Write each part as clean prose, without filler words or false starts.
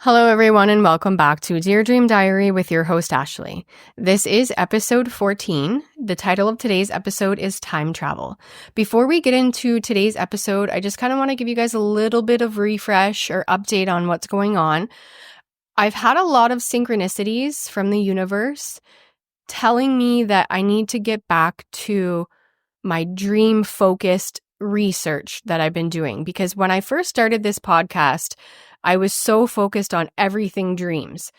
Hello, everyone, and welcome back to Dear Dream Diary with your host, Ashley. This is episode 14. The title of today's episode is Time Travel. Before we get into today's episode, I just kind of want to give you guys a little bit of refresh or update on what's going on. I've had a lot of synchronicities from the universe telling me that I need to get back to my dream-focused research that I've been doing. Because when I first started this podcast, I was so focused on everything dreams.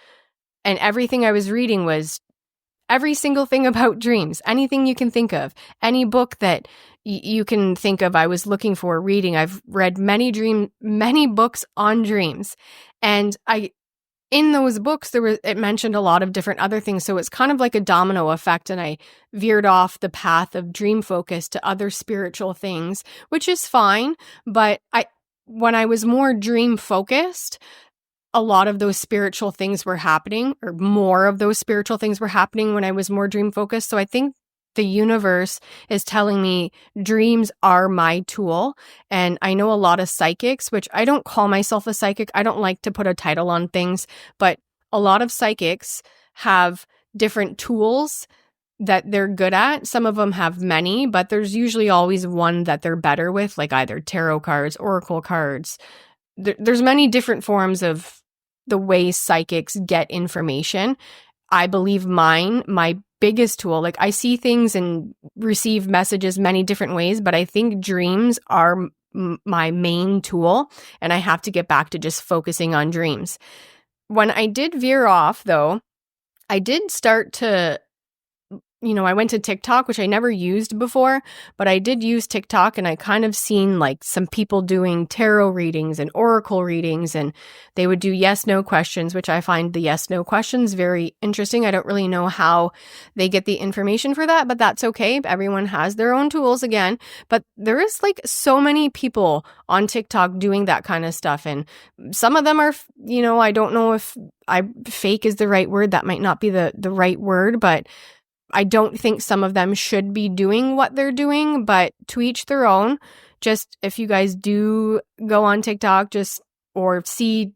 And everything I was reading was every single thing about dreams. Anything you can think of. Any book that you can think of, I was looking for reading. I've read many books on dreams. And in those books, it mentioned a lot of different other things. So it's kind of like a domino effect. And I veered off the path of dream focus to other spiritual things, which is fine. But when I was more dream focused, a lot of those spiritual things were happening, or more of those spiritual things were happening when I was more dream focused. So I think the universe is telling me dreams are my tool. And I know a lot of psychics, which I don't call myself a psychic. I don't like to put a title on things, but a lot of psychics have different tools that they're good at. Some of them have many, but there's usually always one that they're better with, like either tarot cards, oracle cards. There's many different forms of the way psychics get information. I believe my biggest tool, like I see things and receive messages many different ways, but I think dreams are my main tool, and I have to get back to just focusing on dreams. When I did veer off, though, I did start to I went to TikTok, which I never used before, but I did use TikTok, and I kind of seen like some people doing tarot readings and oracle readings, and they would do yes/no questions, which I find the yes/no questions very interesting. I don't really know how they get the information for that, but that's okay. Everyone has their own tools again, but there is like so many people on TikTok doing that kind of stuff, and some of them are, I don't know if fake is the right word. That might not be the right word, but I don't think some of them should be doing what they're doing, but to each their own. Just if you guys do go on TikTok or see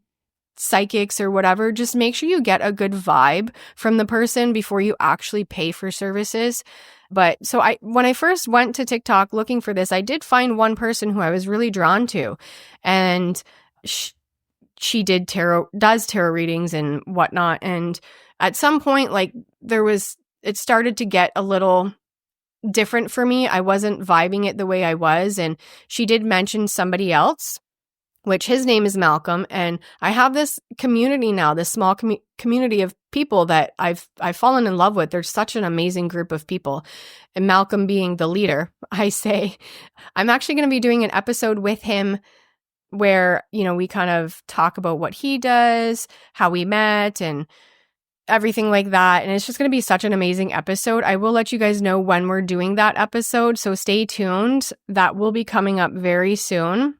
psychics or whatever, just make sure you get a good vibe from the person before you actually pay for services. But so when I first went to TikTok looking for this, I did find one person who I was really drawn to, and she does tarot readings and whatnot. And at some point, like it started to get a little different for me. I wasn't vibing it the way I was. And she did mention somebody else, which his name is Malcolm. And I have this community now, this small community of people that I've fallen in love with. There's such an amazing group of people. And Malcolm being the leader, I'm actually going to be doing an episode with him where, we kind of talk about what he does, how we met, and everything like that. And it's just going to be such an amazing episode. I will let you guys know when we're doing that episode, so stay tuned. That will be coming up very soon.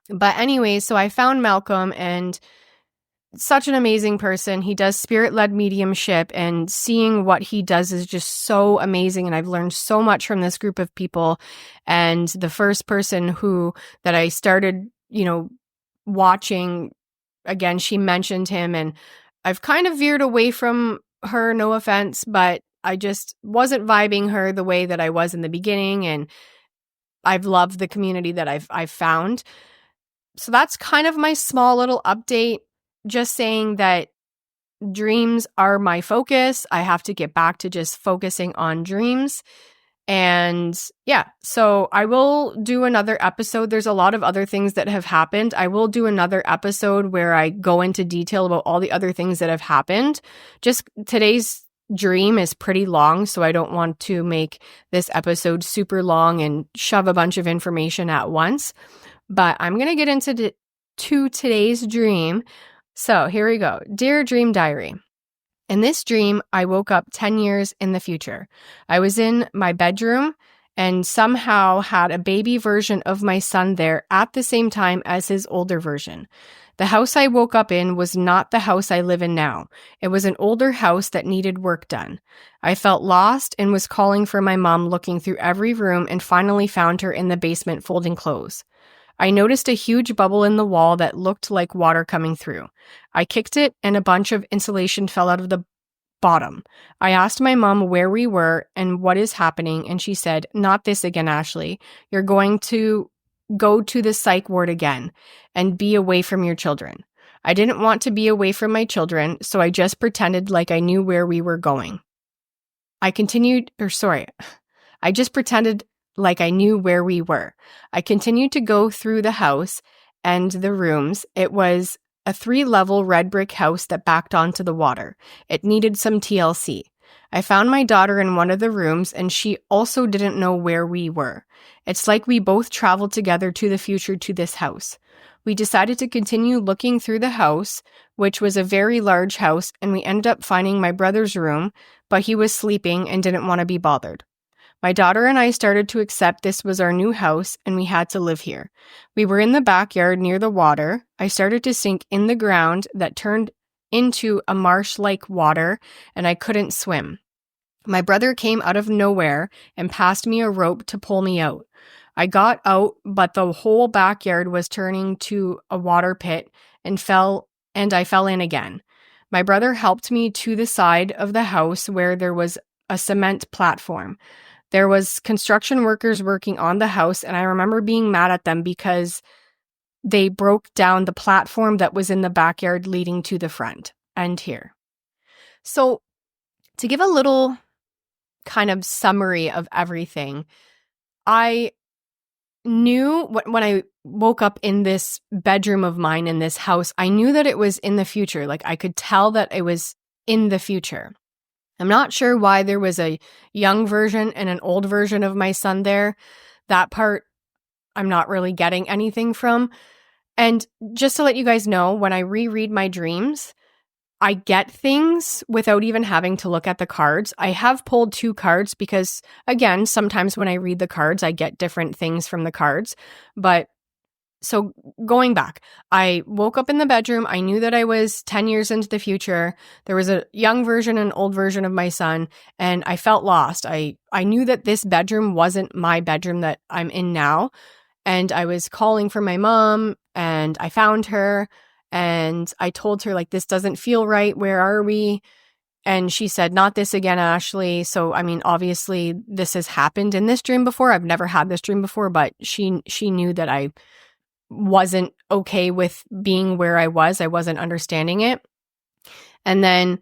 But anyways, so I found Malcolm, and such an amazing person. He does spirit-led mediumship, and seeing what he does is just so amazing. And I've learned so much from this group of people. And the first person that I started, watching, again, she mentioned him, and I've kind of veered away from her, no offense, but I just wasn't vibing her the way that I was in the beginning, and I've loved the community that I've found. So that's kind of my small little update, just saying that dreams are my focus. I have to get back to just focusing on dreams. And yeah, so I will do another episode. There's a lot of other things that have happened. I will do another episode where I go into detail about all the other things that have happened. Just today's dream is pretty long, so I don't want to make this episode super long and shove a bunch of information at once. But I'm going to get into today's dream. So here we go. Dear Dream Diary. In this dream, I woke up 10 years in the future. I was in my bedroom and somehow had a baby version of my son there at the same time as his older version. The house I woke up in was not the house I live in now. It was an older house that needed work done. I felt lost and was calling for my mom, looking through every room, and finally found her in the basement folding clothes. I noticed a huge bubble in the wall that looked like water coming through. I kicked it and a bunch of insulation fell out of the bottom. I asked my mom where we were and what is happening, and she said, "Not this again, Ashley. You're going to go to the psych ward again and be away from your children." I didn't want to be away from my children, so I just pretended like I knew where we were going. I just pretended like I knew where we were. I continued to go through the house and the rooms. It was a 3-level red brick house that backed onto the water. It needed some TLC. I found my daughter in one of the rooms, and she also didn't know where we were. It's like we both traveled together to the future to this house. We decided to continue looking through the house, which was a very large house, and we ended up finding my brother's room, but he was sleeping and didn't want to be bothered. My daughter and I started to accept this was our new house and we had to live here. We were in the backyard near the water. I started to sink in the ground that turned into a marsh-like water, and I couldn't swim. My brother came out of nowhere and passed me a rope to pull me out. I got out, but the whole backyard was turning to a water pit and I fell in again. My brother helped me to the side of the house where there was a cement platform. There was construction workers working on the house, and I remember being mad at them because they broke down the platform that was in the backyard leading to the front. End here. So, to give a little kind of summary of everything, I knew when I woke up in this bedroom of mine in this house, I knew that it was in the future. Like, I could tell that it was in the future. I'm not sure why there was a young version and an old version of my son there. That part I'm not really getting anything from. And just to let you guys know, when I reread my dreams, I get things without even having to look at the cards. I have pulled 2 cards because, again, sometimes when I read the cards, I get different things from the cards. But so going back, I woke up in the bedroom. I knew that I was 10 years into the future. There was a young version and old version of my son, and I felt lost. I knew that this bedroom wasn't my bedroom that I'm in now, and I was calling for my mom, and I found her, and I told her, like, this doesn't feel right. Where are we? And she said, "Not this again, Ashley." So, I mean, obviously this has happened in this dream before. I've never had this dream before, but she knew that I wasn't okay with being where I was. I wasn't understanding it. And then,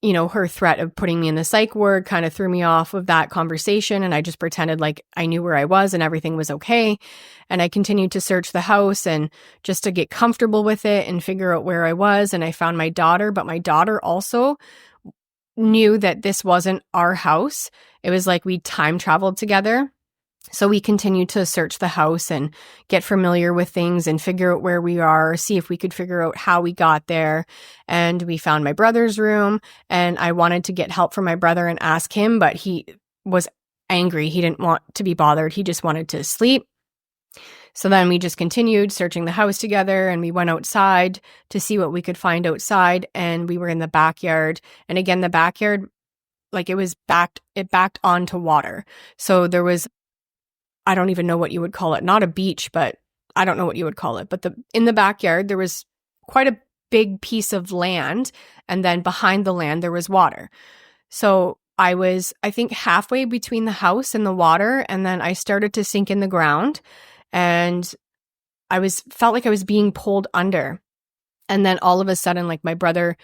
her threat of putting me in the psych ward kind of threw me off of that conversation. And I just pretended like I knew where I was and everything was okay. And I continued to search the house and just to get comfortable with it and figure out where I was. And I found my daughter, but my daughter also knew that this wasn't our house. It was like we time traveled together. So we continued to search the house and get familiar with things and figure out where we are, see if we could figure out how we got there. And we found my brother's room, and I wanted to get help from my brother and ask him, but he was angry. He didn't want to be bothered. He just wanted to sleep. So then we just continued searching the house together, and we went outside to see what we could find outside, and we were in the backyard. And again, the backyard, like it backed onto water. So there was, I don't even know what you would call it. Not a beach, but I don't know what you would call it. But in the backyard, there was quite a big piece of land. And then behind the land, there was water. So I was, I think, halfway between the house and the water. And then I started to sink in the ground. And felt like I was being pulled under. And then all of a sudden, like, my brother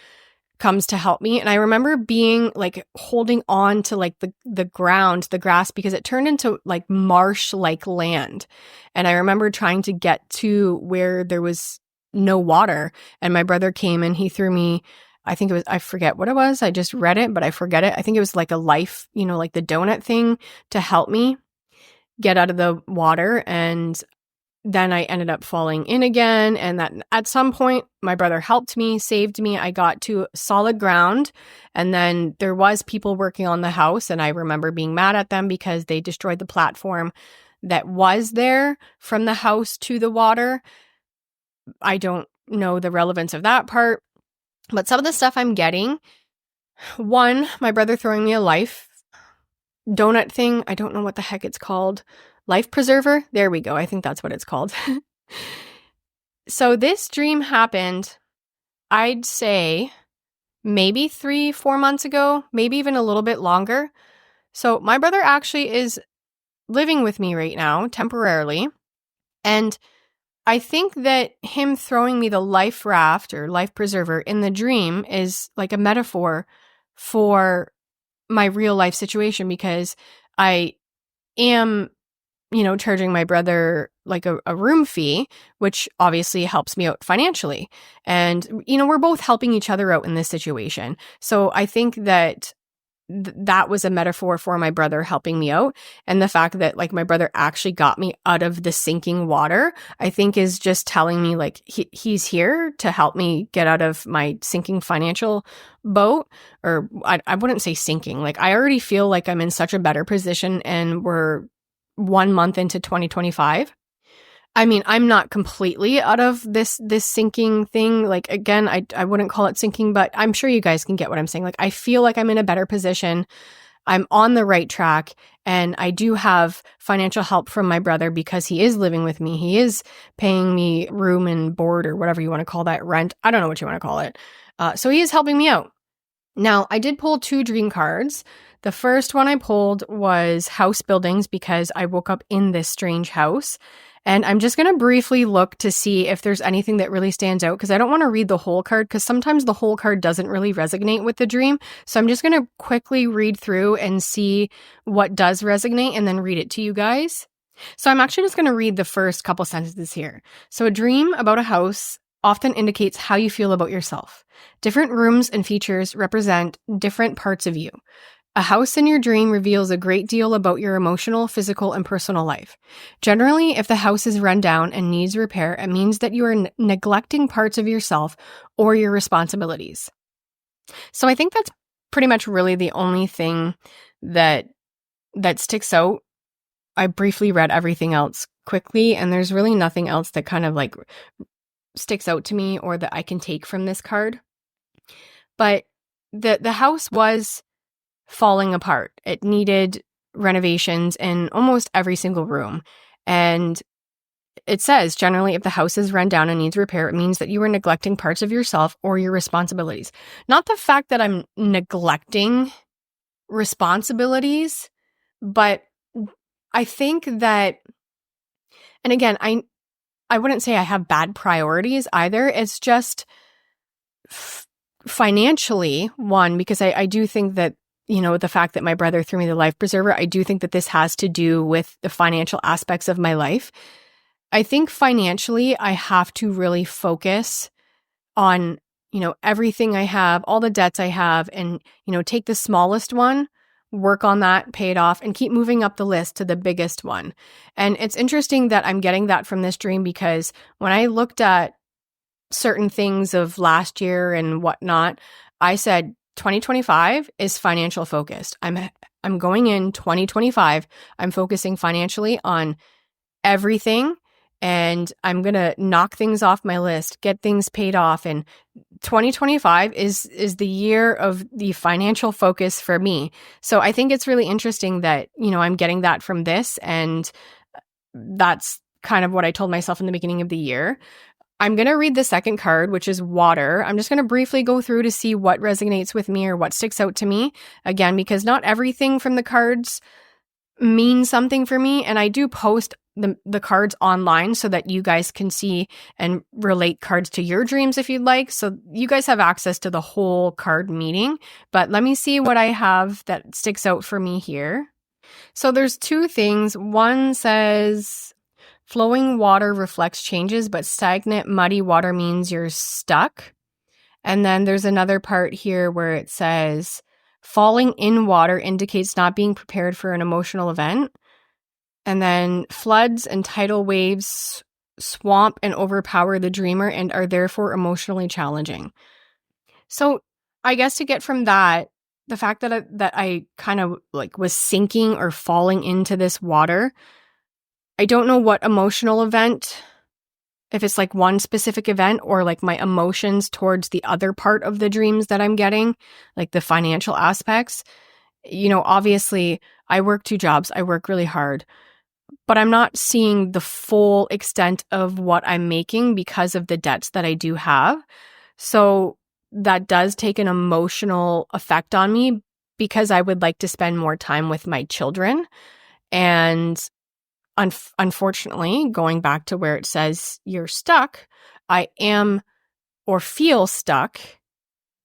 comes to help me. And I remember being like holding on to like the ground, the grass, because it turned into like marsh-like land. And I remember trying to get to where there was no water. And my brother came and he threw me, I think it was, I forget what it was. I just read it, but I forget it. I think it was like a life, like the donut thing to help me get out of the water. And then I ended up falling in again. And that at some point, my brother helped me, saved me. I got to solid ground. And then there was people working on the house. And I remember being mad at them because they destroyed the platform that was there from the house to the water. I don't know the relevance of that part. But some of the stuff I'm getting, one, my brother throwing me a life donut thing. I don't know what the heck it's called. Life preserver? There we go. I think that's what it's called. So this dream happened, I'd say maybe 3-4 months ago, maybe even a little bit longer. So my brother actually is living with me right now, temporarily. And I think that him throwing me the life raft or life preserver in the dream is like a metaphor for my real life situation, because I am, charging my brother like a room fee, which obviously helps me out financially. And, we're both helping each other out in this situation. So I think that that was a metaphor for my brother helping me out. And the fact that like my brother actually got me out of the sinking water, I think is just telling me like he's here to help me get out of my sinking financial boat. Or I wouldn't say sinking. Like I already feel like I'm in such a better position, and we're 1 month into 2025. I mean, I'm not completely out of this sinking thing. Like, again, I wouldn't call it sinking, but I'm sure you guys can get what I'm saying. Like, I feel like I'm in a better position. I'm on the right track, and I do have financial help from my brother because he is living with me. He is paying me room and board, or whatever you want to call that, rent. I don't know what you want to call it. So he is helping me out. Now, I did pull 2 dream cards. The first one I pulled was house buildings, because I woke up in this strange house. And I'm just going to briefly look to see if there's anything that really stands out, because I don't want to read the whole card, because sometimes the whole card doesn't really resonate with the dream. So I'm just going to quickly read through and see what does resonate and then read it to you guys. So I'm actually just going to read the first couple sentences here. So a dream about a house often indicates how you feel about yourself. Different rooms and features represent different parts of you. A house in your dream reveals a great deal about your emotional, physical, and personal life. Generally, if the house is run down and needs repair, it means that you are neglecting parts of yourself or your responsibilities. So I think that's pretty much really the only thing that sticks out. I briefly read everything else quickly, and there's really nothing else that kind of like sticks out to me or that I can take from this card. But the house was falling apart. It needed renovations in almost every single room. And it says, generally, if the house is run down and needs repair, it means that you are neglecting parts of yourself or your responsibilities. Not the fact that I'm neglecting responsibilities, but I think that, and again, I wouldn't say I have bad priorities either. It's just financially, one, because I do think that, the fact that my brother threw me the life preserver, I do think that this has to do with the financial aspects of my life. I think financially, I have to really focus on, everything I have, all the debts I have, and, take the smallest one, work on that, pay it off, and keep moving up the list to the biggest one. And it's interesting that I'm getting that from this dream, because when I looked at certain things of last year and whatnot, I said, 2025 is financial focused. I'm going in 2025. I'm focusing financially on everything, and I'm going to knock things off my list, get things paid off. And 2025 is the year of the financial focus for me. So I think it's really interesting that, I'm getting that from this. And that's kind of what I told myself in the beginning of the year. I'm going to read the second card, which is water. I'm just going to briefly go through to see what resonates with me or what sticks out to me. Again, because not everything from the cards means something for me. And I do post the cards online so that you guys can see and relate cards to your dreams if you'd like. So you guys have access to the whole card meeting. But let me see what I have that sticks out for me here. So there's 2 things. One says, flowing water reflects changes, but stagnant, muddy water means you're stuck. And then there's another part here where it says, falling in water indicates not being prepared for an emotional event. And then floods and tidal waves swamp and overpower the dreamer and are therefore emotionally challenging. So I guess to get from that, the fact that I kind of like was sinking or falling into this water, I don't know what emotional event, if it's like one specific event or like my emotions towards the other part of the dreams that I'm getting, like the financial aspects. Obviously I work 2 jobs. I work really hard. but I'm not seeing the full extent of what I'm making because of the debts that I do have. So that does take an emotional effect on me because I would like to spend more time with my children. And unfortunately, going back to where it says you're stuck, I am or feel stuck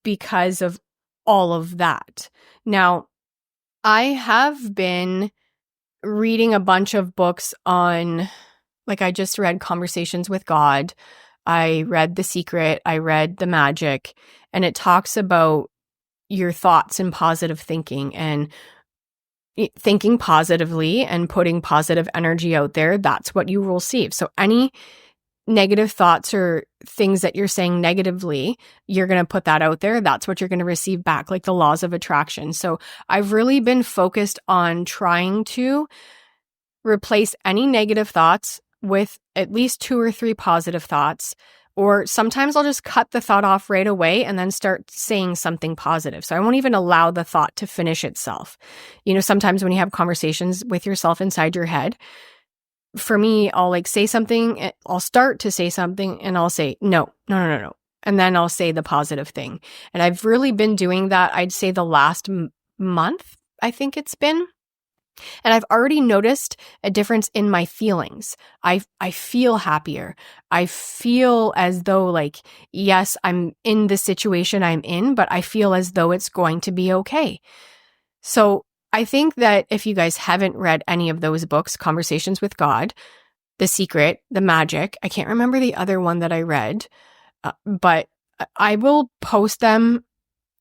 because of all of that. Now, I have been reading a bunch of books on, like I just read Conversations with God. I read The Secret. I read The Magic. And it talks about your thoughts and positive thinking and thinking positively and putting positive energy out there. That's what you will receive. So any negative thoughts or things that you're saying negatively, you're going to put that out there. That's what you're going to receive back, like the laws of attraction. So I've really been focused on trying to replace any negative thoughts with at least 2 or 3 positive thoughts. Or sometimes I'll just cut the thought off right away and then start saying something positive. So I won't even allow the thought to finish itself. You know, sometimes when you have conversations with yourself inside your head, for me, I'll like say something, I'll start to say something and I'll say, no. And then I'll say the positive thing. And I've really been doing that, I'd say the last month, I think it's been. And I've already noticed a difference in my feelings. I feel happier. I feel as though like, yes, I'm in the situation I'm in, but I feel as though it's going to be okay. So I think that if you guys haven't read any of those books, Conversations with God, The Secret, The Magic, I can't remember the other one that I read, but I will post them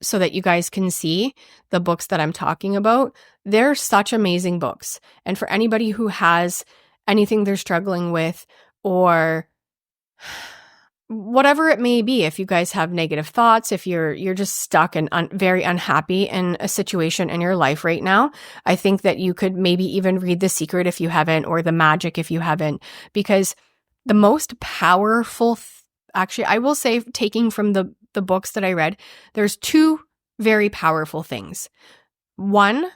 so that you guys can see the books that I'm talking about. They're such amazing books. And for anybody who has anything they're struggling with or whatever it may be, if you guys have negative thoughts, if you're just stuck and very unhappy in a situation in your life right now, I think that you could maybe even read The Secret if you haven't, or The Magic if you haven't, because the most powerful, actually, I will say, taking from the books that I read, there's 2 very powerful things. 1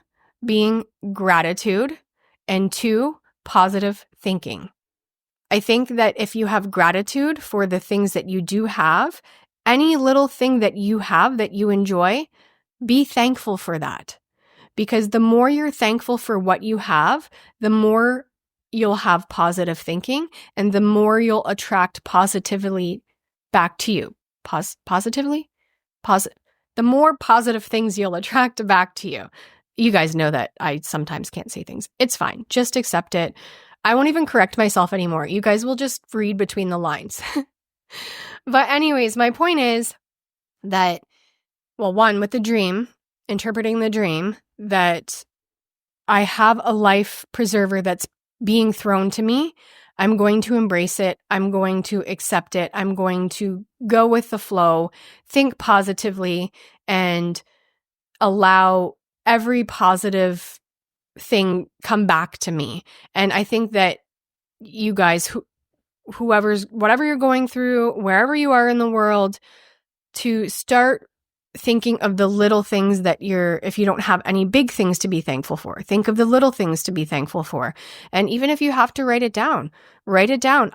being gratitude, and 2, positive thinking. I think that if you have gratitude for the things that you do have, any little thing that you have that you enjoy, be thankful for that. Because the more you're thankful for what you have, the more you'll have positive thinking and the more you'll attract positively back to you. Positively? The more positive things you'll attract back to you. You guys know that I sometimes can't say things. It's fine. Just accept it. I won't even correct myself anymore. You guys will just read between the lines. But anyways, my point is that, well, 1, with the dream, interpreting the dream, that I have a life preserver that's being thrown to me. I'm going to embrace it. I'm going to accept it. I'm going to go with the flow, think positively, and allow every positive thing come back to me. And I think that you guys, whatever you're going through, wherever you are in the world, to start thinking of the little things that if you don't have any big things to be thankful for, think of the little things to be thankful for. And even if you have to write it down, write it down.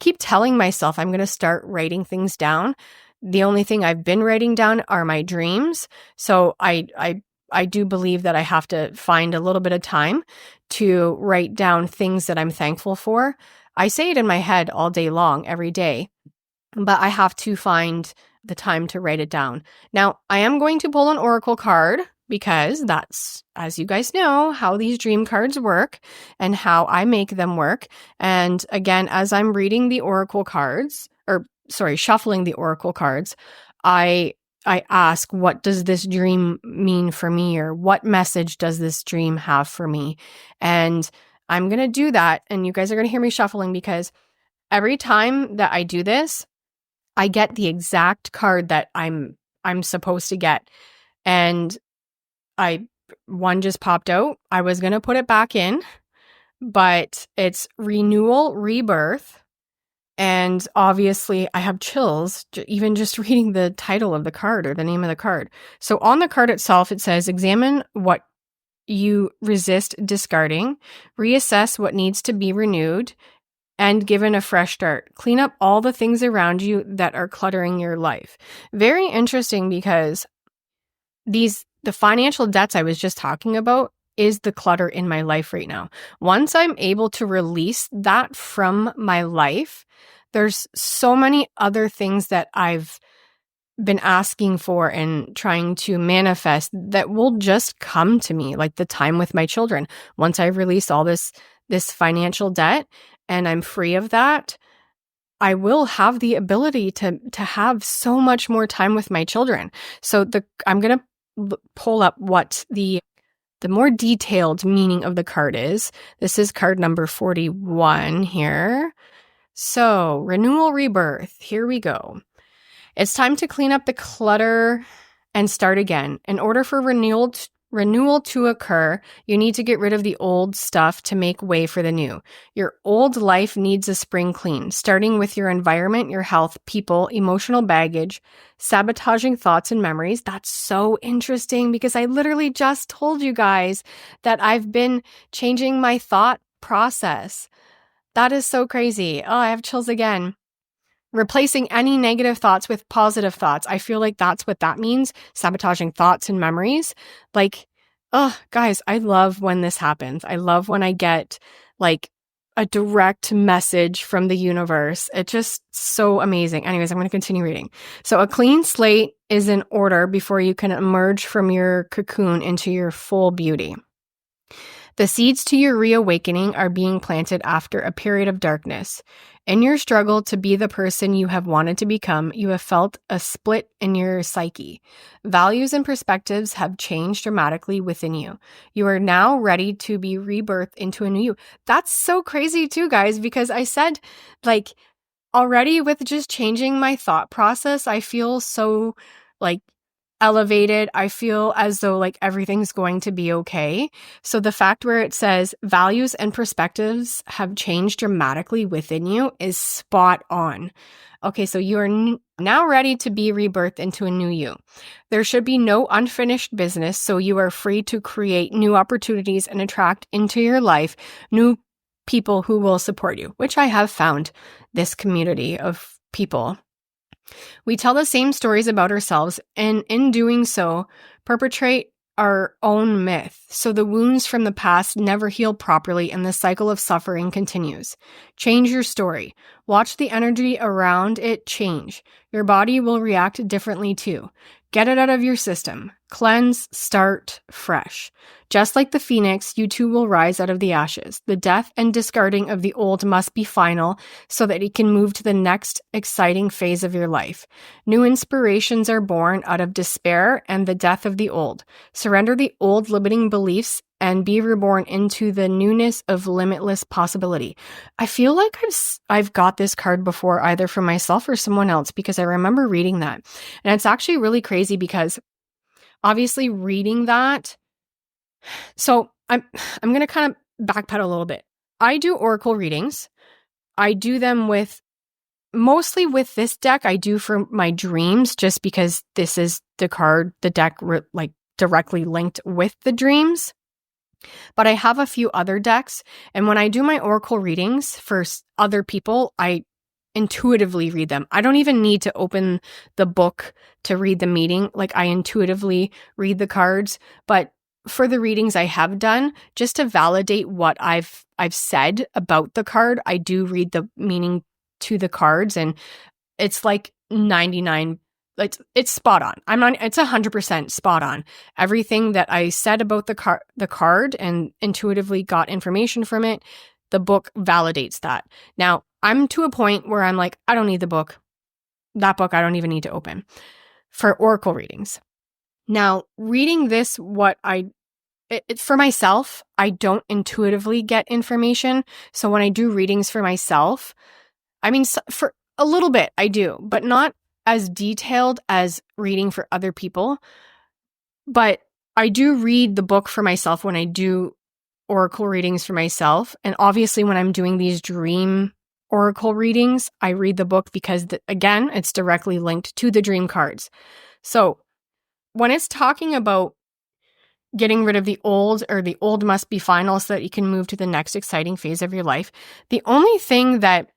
Keep telling myself I'm going to start writing things down. The only thing I've been writing down are my dreams. So I do believe that I have to find a little bit of time to write down things that I'm thankful for. I say it in my head all day long, every day, but I have to find the time to write it down. Now, I am going to pull an oracle card because that's, as you guys know, how these dream cards work and how I make them work. And again, as I'm reading the oracle cards, shuffling the oracle cards, I ask, what does this dream mean for me? Or what message does this dream have for me? And I'm going to do that. And you guys are going to hear me shuffling because every time that I do this, I get the exact card that I'm supposed to get. And one just popped out. I was going to put it back in, but it's renewal, rebirth. And obviously I have chills even just reading the title of the card or the name of the card. So on the card itself, it says, examine what you resist discarding, reassess what needs to be renewed, and given a fresh start. Clean up all the things around you that are cluttering your life. Very interesting, because the financial debts I was just talking about is the clutter in my life right now. Once I'm able to release that from my life, there's so many other things that I've been asking for and trying to manifest that will just come to me, like the time with my children. Once I release all this financial debt and I'm free of that, I will have the ability to have so much more time with my children. So I'm going to pull up what the more detailed meaning of the card is. This is card number 41 here. So, renewal, rebirth. Here we go. It's time to clean up the clutter and start again. In order for renewal to occur, you need to get rid of the old stuff to make way for the new. Your old life needs a spring clean, starting with your environment, your health, people, emotional baggage, sabotaging thoughts and memories. That's so interesting, because I literally just told you guys that I've been changing my thought process. That is so crazy. Oh, I have chills again. Replacing any negative thoughts with positive thoughts. I feel like that's what that means. Sabotaging thoughts and memories. Like, oh, guys, I love when this happens. I love when I get like a direct message from the universe. It's just so amazing. Anyways, I'm going to continue reading. So a clean slate is in order before you can emerge from your cocoon into your full beauty. The seeds to your reawakening are being planted after a period of darkness. In your struggle to be the person you have wanted to become, you have felt a split in your psyche. Values and perspectives have changed dramatically within you. You are now ready to be rebirthed into a new you. That's so crazy too, guys, because I said, like, already with just changing my thought process, I feel so, like, elevated. I feel as though like everything's going to be okay. So the fact where it says values and perspectives have changed dramatically within you is spot on. Okay, so you are now ready to be rebirthed into a new you. There should be no unfinished business, so you are free to create new opportunities and attract into your life new people who will support you, which I have found this community of people. We tell the same stories about ourselves, and in doing so, perpetrate our own myth. So the wounds from the past never heal properly, and the cycle of suffering continues. Change your story. Watch the energy around it change. Your body will react differently too. Get it out of your system. Cleanse, start fresh. Just like the phoenix, you too will rise out of the ashes. The death and discarding of the old must be final so that it can move to the next exciting phase of your life. New inspirations are born out of despair and the death of the old. Surrender the old limiting beliefs and be reborn into the newness of limitless possibility. I feel like I've got this card before, either for myself or someone else, because I remember reading that. And it's actually really crazy because obviously reading that, so I'm going to kind of backpedal a little bit. I do oracle readings. I do them mostly with this deck. I do for my dreams, just because this is the deck like directly linked with the dreams. But I have a few other decks, and when I do my oracle readings for other people, I intuitively read them. I don't even need to open the book to read the meaning. Like, I intuitively read the cards. But for the readings I have done, just to validate what I've said about the card, I do read the meaning to the cards, and it's like 99. It's spot on. It's 100% spot on. Everything that I said about the card and intuitively got information from it, the book validates that. Now, I'm to a point where I'm like, I don't need the book. That book I don't even need to open for oracle readings. Now, reading this, for myself, I don't intuitively get information. So when I do readings for myself, I mean, for a little bit I do, but not as detailed as reading for other people. But I do read the book for myself when I do oracle readings for myself. And obviously when I'm doing these dream oracle readings, I read the book because, again, it's directly linked to the dream cards. So when it's talking about getting rid of the old, or the old must be final so that you can move to the next exciting phase of your life. The only thing that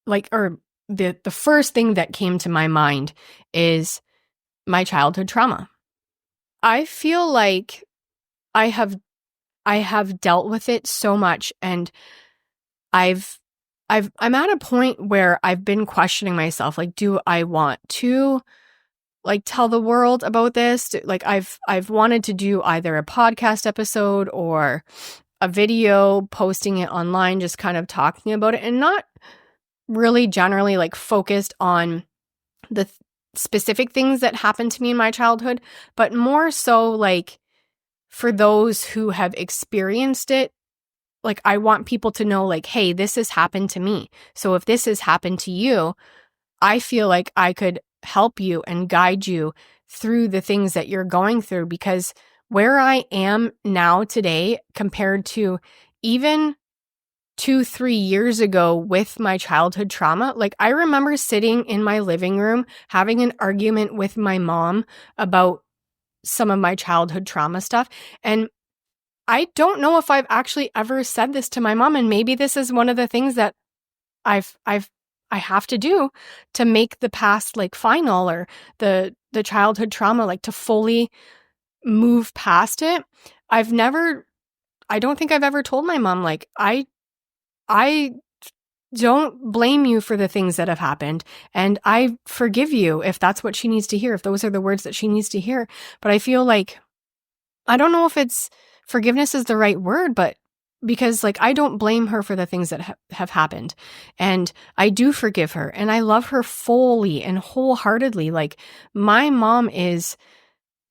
the first thing that came to my mind is my childhood trauma. I feel like I have dealt with it so much, and I'm at a point where I've been questioning myself, like, do I want to like tell the world about this? Like, I've wanted to do either a podcast episode or a video, posting it online, just kind of talking about it, and not really generally like focused on the specific things that happened to me in my childhood, but more so like for those who have experienced it. Like, I want people to know, like, hey, this has happened to me. So if this has happened to you, I feel like I could help you and guide you through the things that you're going through, because where I am now today compared to even 2-3 years ago with my childhood trauma, like, I remember sitting in my living room having an argument with my mom about some of my childhood trauma stuff. And I don't know if I've actually ever said this to my mom, and maybe this is one of the things that I have to do to make the past like final, or the childhood trauma, like to fully move past it. I don't think I've ever told my mom, like, I don't blame you for the things that have happened, and I forgive you, if that's what she needs to hear, if those are the words that she needs to hear. But I feel like, I don't know if it's forgiveness is the right word, but because like I don't blame her for the things that have happened, and I do forgive her, and I love her fully and wholeheartedly. Like, my mom is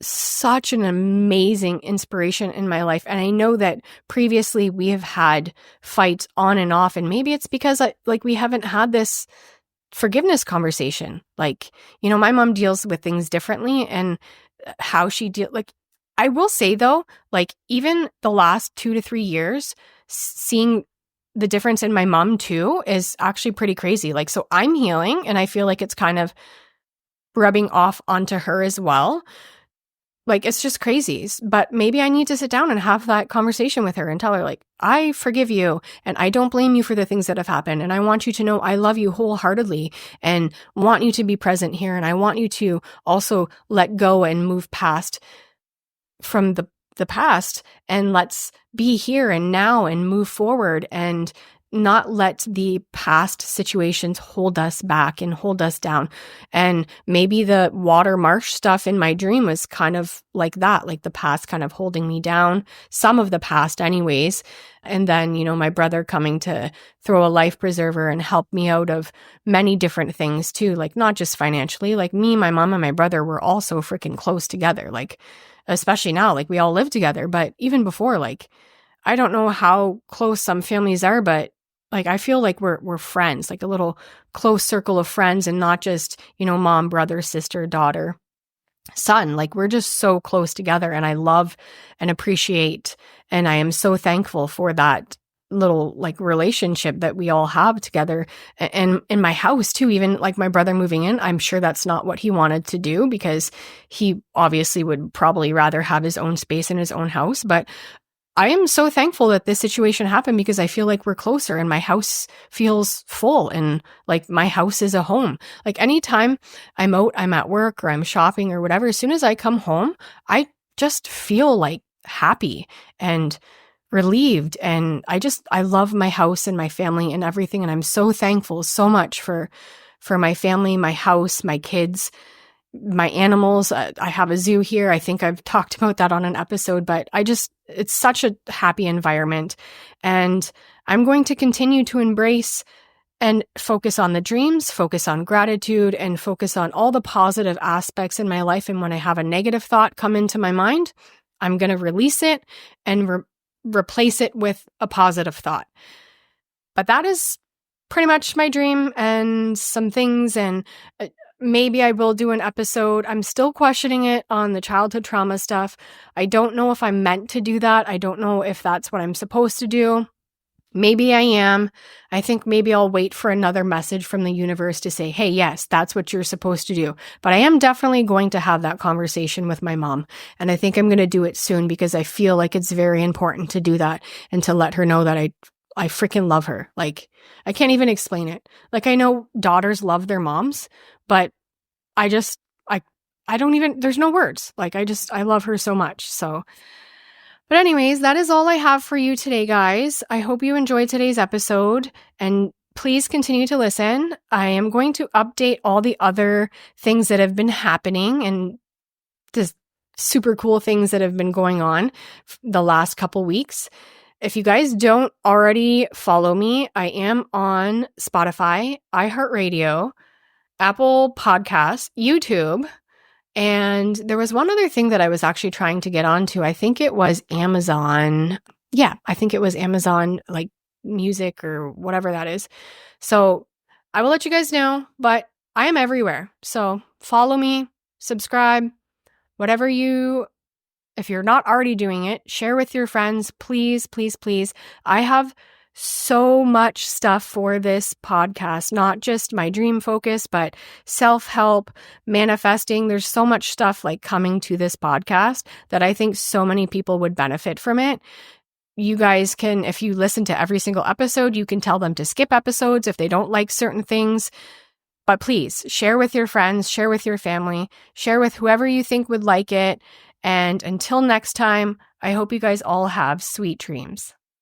such an amazing inspiration in my life, and I know that previously we have had fights on and off, and maybe it's because we haven't had this forgiveness conversation. Like, my mom deals with things differently, and how she I will say though, like, even the last 2 to 3 years, seeing the difference in my mom too is actually pretty crazy. Like, so I'm healing, and I feel like it's kind of rubbing off onto her as well. Like, it's just crazy. But maybe I need to sit down and have that conversation with her and tell her, like, I forgive you, and I don't blame you for the things that have happened. And I want you to know I love you wholeheartedly, and want you to be present here. And I want you to also let go and move past from the past, and let's be here and now and move forward, and not let the past situations hold us back and hold us down. And maybe the water marsh stuff in my dream was kind of like that, like the past kind of holding me down, some of the past anyways. And then, my brother coming to throw a life preserver and help me out of many different things too, like not just financially. Like, me, my mom, and my brother were all so freaking close together, like, especially now, like, we all live together. But even before, like, I don't know how close some families are, but like, I feel like we're friends, like a little close circle of friends, and not just, mom, brother, sister, daughter, son. Like, we're just so close together, and I love and appreciate, and I am so thankful for that little like relationship that we all have together. And in my house too, even like my brother moving in, I'm sure that's not what he wanted to do, because he obviously would probably rather have his own space in his own house. But I am so thankful that this situation happened, because I feel like we're closer, and my house feels full, and like my house is a home. Like, anytime I'm out, I'm at work or I'm shopping or whatever, as soon as I come home, I just feel like happy and relieved. And I love my house and my family and everything. And I'm so thankful so much for my family, my house, my kids, my animals. I have a zoo here. I think I've talked about that on an episode, but it's such a happy environment. And I'm going to continue to embrace and focus on the dreams, focus on gratitude, and focus on all the positive aspects in my life. And when I have a negative thought come into my mind, I'm going to release it and replace it with a positive thought. But that is pretty much my dream and some things. And maybe I will do an episode. I'm still questioning it on the childhood trauma stuff. I don't know if I'm meant to do that. I don't know if that's what I'm supposed to do. Maybe I am. I think maybe I'll wait for another message from the universe to say, hey, yes, that's what you're supposed to do. But I am definitely going to have that conversation with my mom. And I think I'm going to do it soon because I feel like it's very important to do that and to let her know that I freaking love her. Like, I can't even explain it. Like, I know daughters love their moms, but I just, I don't even, there's no words. Like, I love her so much. So, but anyways, that is all I have for you today, guys. I hope you enjoyed today's episode and please continue to listen. I am going to update all the other things that have been happening and the super cool things that have been going on the last couple weeks. If you guys don't already follow me, I am on Spotify, iHeartRadio, Apple Podcasts, YouTube. And there was one other thing that I was actually trying to get onto. I think it was Amazon. Yeah, I think it was Amazon, like music or whatever that is. So I will let you guys know, but I am everywhere. So follow me, subscribe, whatever if you're not already doing it, share with your friends, please, please, please. I have so much stuff for this podcast, not just my dream focus, but self-help, manifesting. There's so much stuff like coming to this podcast that I think so many people would benefit from it. You guys can, if you listen to every single episode, you can tell them to skip episodes if they don't like certain things. But please share with your friends, share with your family, share with whoever you think would like it. And until next time, I hope you guys all have sweet dreams.